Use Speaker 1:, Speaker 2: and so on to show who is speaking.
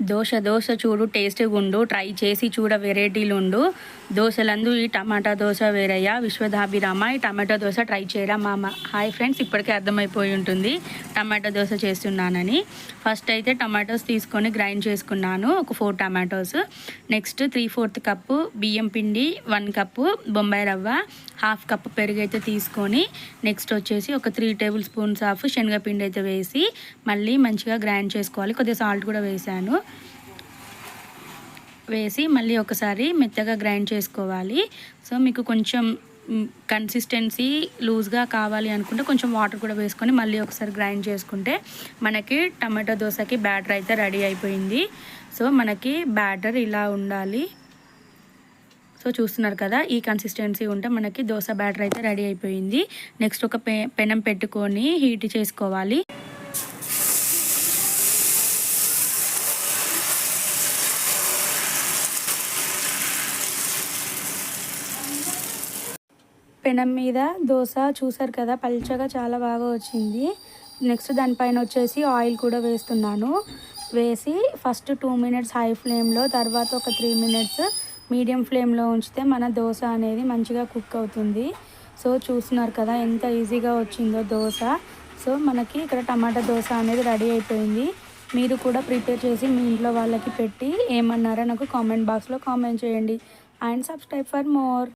Speaker 1: దోశ చూడు టేస్టీగా ఉండు, ట్రై చేసి చూడ వెరైటీలు ఉండు. దోశలందు ఈ టమాటా దోశ వేరయ్యా, విశ్వధాభిరామ ఈ టమాటా దోశ ట్రై చేయరా మామ. హాయ్ ఫ్రెండ్స్, ఇప్పటికే అర్థమైపోయి ఉంటుంది టమాటా దోశ చేస్తున్నానని. ఫస్ట్ అయితే టమాటోస్ తీసుకొని గ్రైండ్ చేసుకున్నాను, ఒక 4 టమాటోస్. నెక్స్ట్ 3/4 కప్పు బియ్యం పిండి, 1 కప్పు బొంబాయి రవ్వ, 1/2 కప్పు పెరుగు అయితే తీసుకొని, నెక్స్ట్ వచ్చేసి ఒక 3 టేబుల్ స్పూన్స్ ఆఫ్ శనగపిండి అయితే వేసి మళ్ళీ మంచిగా గ్రైండ్ చేసుకోవాలి. కొద్దిగా సాల్ట్ కూడా వేసాను. వేసి మళ్ళీ ఒకసారి మెత్తగా గ్రైండ్ చేసుకోవాలి. సో మీకు కొంచెం కన్సిస్టెన్సీ లూజ్గా కావాలి అనుకుంటే కొంచెం వాటర్ కూడా వేసుకొని మళ్ళీ ఒకసారి గ్రైండ్ చేసుకుంటే మనకి టమాటో దోశకి బ్యాటర్ అయితే రెడీ అయిపోయింది. సో మనకి బ్యాటర్ ఇలా ఉండాలి. సో చూస్తున్నారు కదా, ఈ కన్సిస్టెన్సీ ఉంటే మనకి దోశ బ్యాటర్ అయితే రెడీ అయిపోయింది. నెక్స్ట్ ఒక పెనం పెట్టుకొని హీట్ చేసుకోవాలి. పెనం మీద దోశ చూసారు కదా, పల్చగా చాలా బాగా వచ్చింది. నెక్స్ట్ దానిపైన వచ్చేసి ఆయిల్ కూడా వేస్తున్నాను. వేసి ఫస్ట్ 2 మినిట్స్ హై ఫ్లేమ్లో, తర్వాత ఒక 3 మినిట్స్ మీడియం ఫ్లేమ్లో ఉంచితే మన దోశ అనేది మంచిగా కుక్ అవుతుంది. సో చూస్తున్నారు కదా ఎంత ఈజీగా వచ్చిందో దోశ. సో మనకి ఇక్కడ టమాటా దోశ అనేది రెడీ అయిపోయింది. మీరు కూడా ప్రిపేర్ చేసి మీ ఇంట్లో వాళ్ళకి పెట్టి ఏమన్నారో నాకు కామెంట్ బాక్స్లో కామెంట్ చేయండి. And subscribe for more.